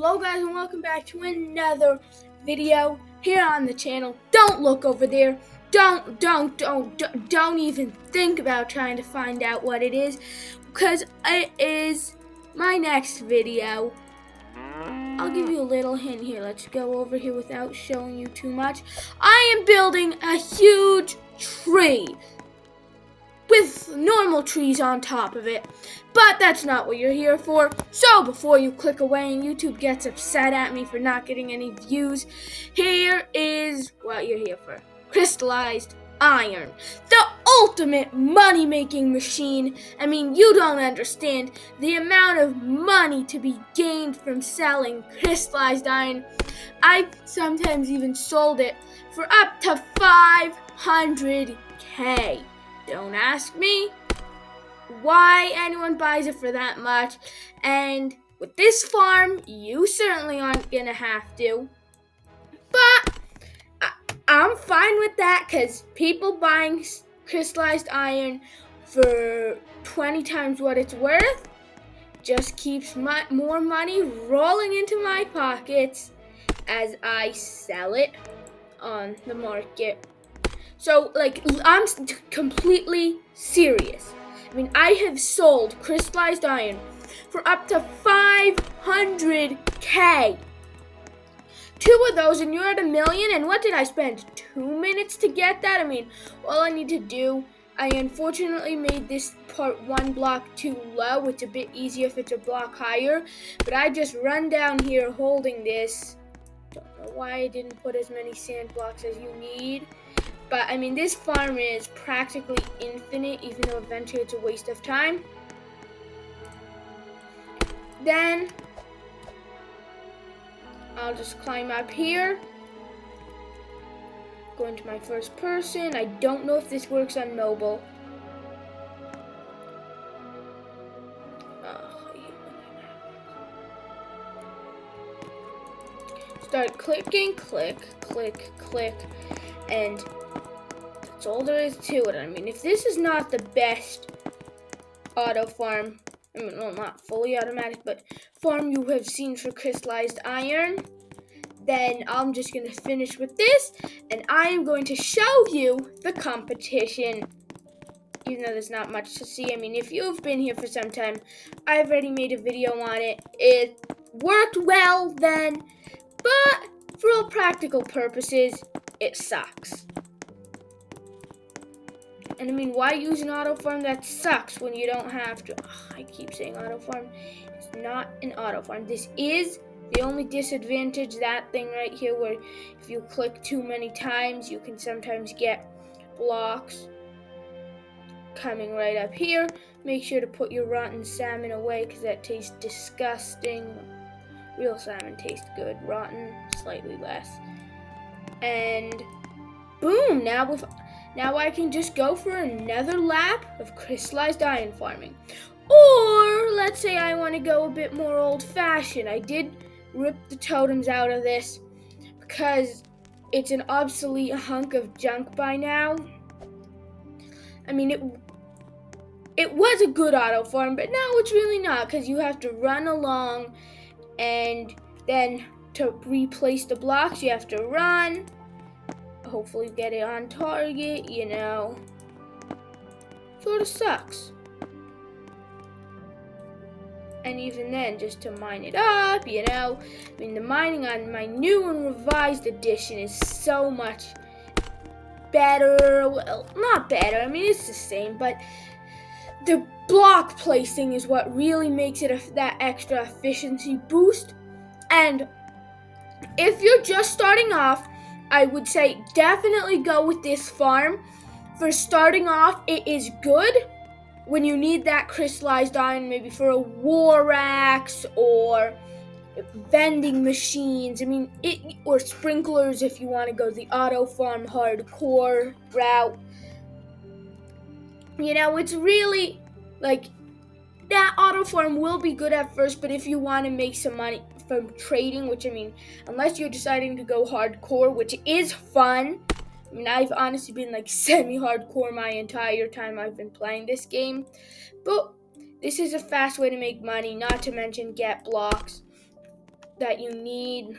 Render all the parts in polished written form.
Hello guys and welcome back to another video here on the channel. Don't look over there. Don't even think about trying to find out what it is, because it is my next video. I'll give you a little hint here. Let's go over here without showing you too much. I am building a huge tree with normal trees on top of it, but that's not what you're here for. So before you click away and YouTube gets upset at me for not getting any views, here is what you're here for: crystallized iron, the ultimate money-making machine. I mean, you don't understand the amount of money to be gained from selling crystallized iron. I've sometimes even sold it for up to 500K. Don't ask me why anyone buys it for that much. And with this farm, you certainly aren't gonna have to. But I'm fine with that, because people buying crystallized iron for 20 times what it's worth just keeps more money rolling into my pockets as I sell it on the market. So, I'm completely serious. I mean, I have sold crystallized iron for up to 500K. 2 of those, and you're at 1 million. And what did I spend? 2 minutes to get that? I mean, all I need to do, I unfortunately made this part 1 block too low. It's a bit easier if it's a block higher. But I just run down here holding this. Don't know why I didn't put as many sand blocks as you need. But, I mean, this farm is practically infinite, even though eventually it's a waste of time. Then, I'll just climb up here. Go into my first person. I don't know if this works on mobile. Start clicking, click, click, click, and that's all there is to it. I mean, if this is not the best auto farm, I mean, well, not fully automatic, but farm you have seen for crystallized iron, then I'm just going to finish with this, and I am going to show you the competition, even though there's not much to see. I mean, if you've been here for some time, I've already made a video on it. It worked well then, but for all practical purposes, it sucks. And I mean, why use an auto farm that sucks when you don't have to? I keep saying auto farm. It's not an auto farm. This is the only disadvantage, that thing right here, where if you click too many times, you can sometimes get blocks coming right up here. Make sure to put your rotten salmon away, because that tastes disgusting. Real salmon tastes good. Rotten, slightly less. And boom, now I can just go for another lap of crystallized iron farming. Or let's say I want to go a bit more old-fashioned. I did rip the totems out of this because it's an obsolete hunk of junk by now. I mean, it was a good auto farm, but now it's really not, because you have to run along, and then to replace the blocks, you have to run. Hopefully get it on target, you know. Sort of sucks. And even then, just to mine it up, you know. I mean, the mining on my new and revised edition is so much better. Well, not better. I mean, it's the same, but the block placing is what really makes it that extra efficiency boost. And if you're just starting off, I would say definitely go with this farm. For starting off, it is good when you need that crystallized iron, maybe for a war axe or vending machines. I mean, or sprinklers if you want to go the auto farm hardcore route. You know, it's really that auto farm will be good at first, but if you want to make some money from trading, which I mean, unless you're deciding to go hardcore, which is fun. I mean, I've honestly been semi-hardcore my entire time I've been playing this game, but this is a fast way to make money, not to mention get blocks. that you need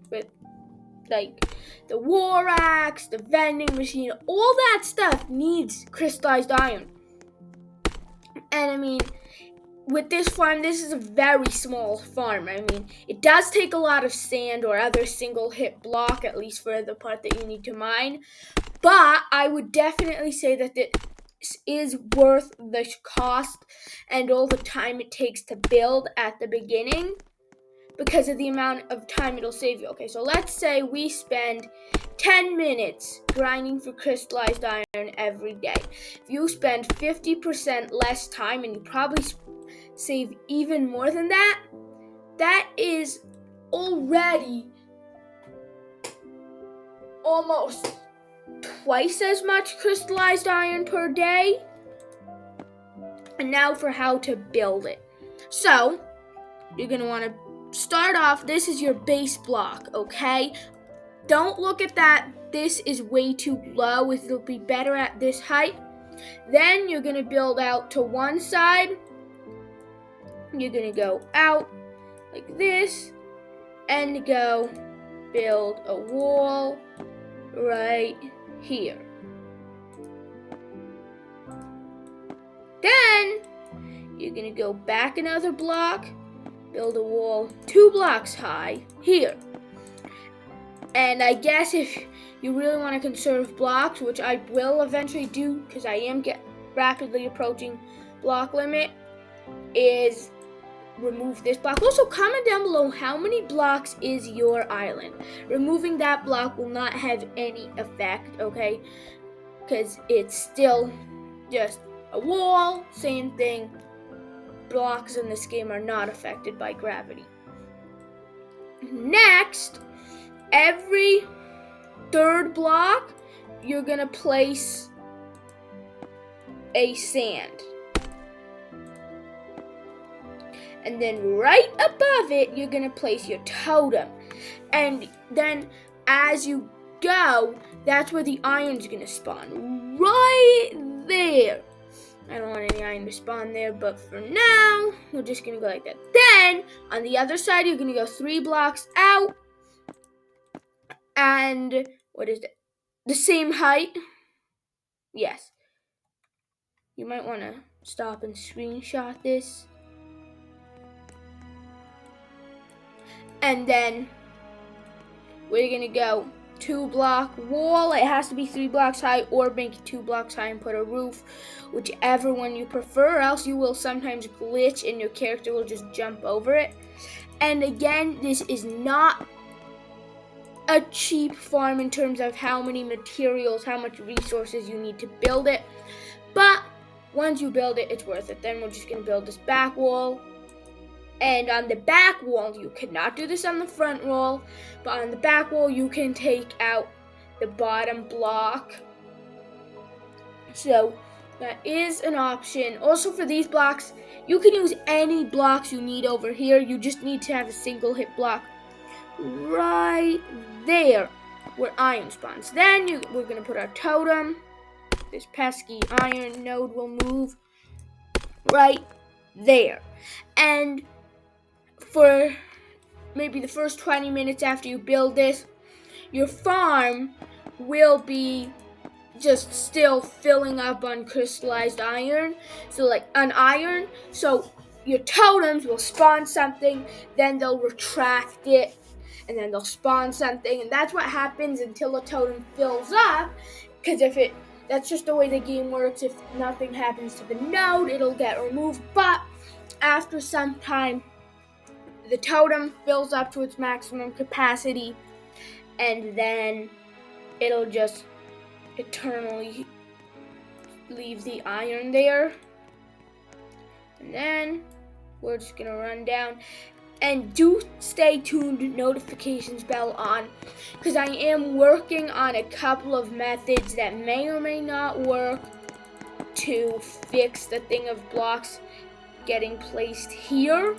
with like the war axe, the vending machine, all that stuff needs crystallized iron. And I mean, with this farm, this is a very small farm. I mean, it does take a lot of sand or other single hit block, at least for the part that you need to mine. But I would definitely say that this is worth the cost and all the time it takes to build at the beginning, because of the amount of time it'll save you. Okay, so let's say we spend 10 minutes grinding for crystallized iron every day. If you spend 50% less time, and you probably save even more than that, that is already almost twice as much crystallized iron per day. And now for how to build it. So, you're going to want to start off, this is your base block, okay? Don't look at that. This is way too low. It'll be better at this height. Then you're going to build out to one side. You're going to go out like this and go build a wall right here. Then you're going to go back another block, build a wall 2 blocks high here. And I guess if you really want to conserve blocks, which I will eventually do because I am rapidly approaching block limit, is remove this block. Also, comment down below how many blocks is your island. Removing that block will not have any effect, okay? Because it's still just a wall, same thing. Blocks in this game are not affected by gravity. Next, every third block, you're gonna place a sand. And then right above it, you're gonna place your totem. And then as you go, that's where the iron's gonna spawn. Right there. I don't want any iron to spawn there, but for now, we're just gonna go like that. Then, on the other side, you're gonna go 3 blocks out. And, what is it? The same height. Yes. You might wanna stop and screenshot this. And then, we're gonna go 2 block wall. It has to be 3 blocks high, or make it 2 blocks high and put a roof, whichever one you prefer, or else you will sometimes glitch and your character will just jump over it. And again, this is not a cheap farm in terms of how many materials, how much resources you need to build it, but once you build it, it's worth it. Then we're just gonna build this back wall. And on the back wall, you cannot do this on the front wall, but on the back wall, you can take out the bottom block. So that is an option. Also for these blocks, you can use any blocks you need over here. You just need to have a single hit block right there where iron spawns. Then we're going to put our totem. This pesky iron node will move right there. And for maybe the first 20 minutes after you build this, your farm will be just still filling up on crystallized iron. So like on iron, so your totems will spawn something, then they'll retract it, and then they'll spawn something, and that's what happens until the totem fills up. Because that's just the way the game works. If nothing happens to the node, it'll get removed. But after some time, the totem fills up to its maximum capacity, and then it'll just eternally leave the iron there. And then we're just gonna run down. And do stay tuned, notifications bell on, because I am working on a couple of methods that may or may not work to fix the thing of blocks getting placed here,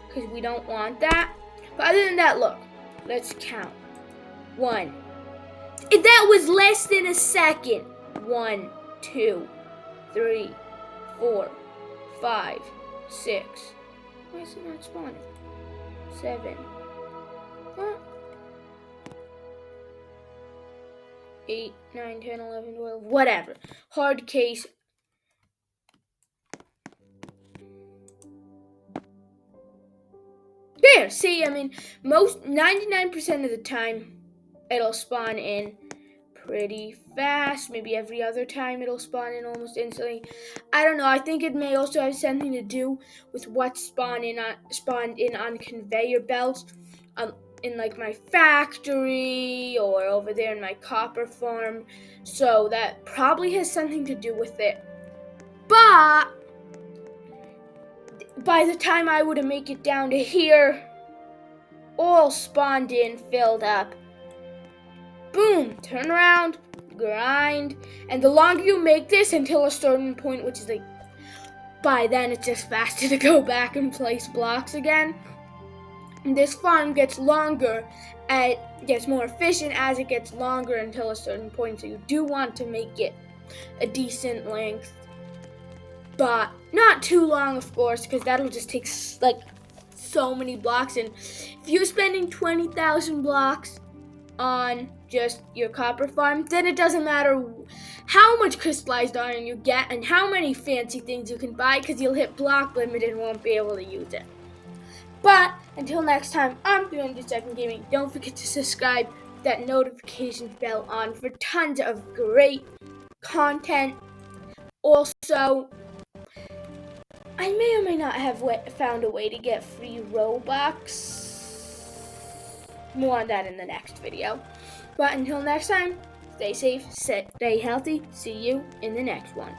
because we don't want that. But other than that, look, let's count. 1. That was less than a second. 1, 2, 3, 4, 5, 6. Why is it not spawning? 7, 8, 9, 10, 11, 12, whatever. Hard case. There, see, I mean, 99% of the time, it'll spawn in pretty fast. Maybe every other time it'll spawn in almost instantly. I don't know. I think it may also have something to do with what spawned in on conveyor belts, in like my factory or over there in my copper farm. So that probably has something to do with it. But by the time I would have make it down to here, all spawned in, filled up. Boom, turn around, grind, and the longer you make this until a certain point, which is like, by then it's just faster to go back and place blocks again. And this farm gets longer, and it gets more efficient as it gets longer until a certain point, so you do want to make it a decent length, but not too long, of course, because that'll just take like so many blocks, and if you're spending 20,000 blocks on just your copper farm, then it doesn't matter how much crystallized iron you get and how many fancy things you can buy, because you'll hit block limit and won't be able to use it. But until next time, I'm doing jessetc Gaming. Don't forget to subscribe, that notification bell on for tons of great content. Also, I may or may not have found a way to get free Robux. More on that in the next video. But until next time, stay safe, stay healthy. See you in the next one.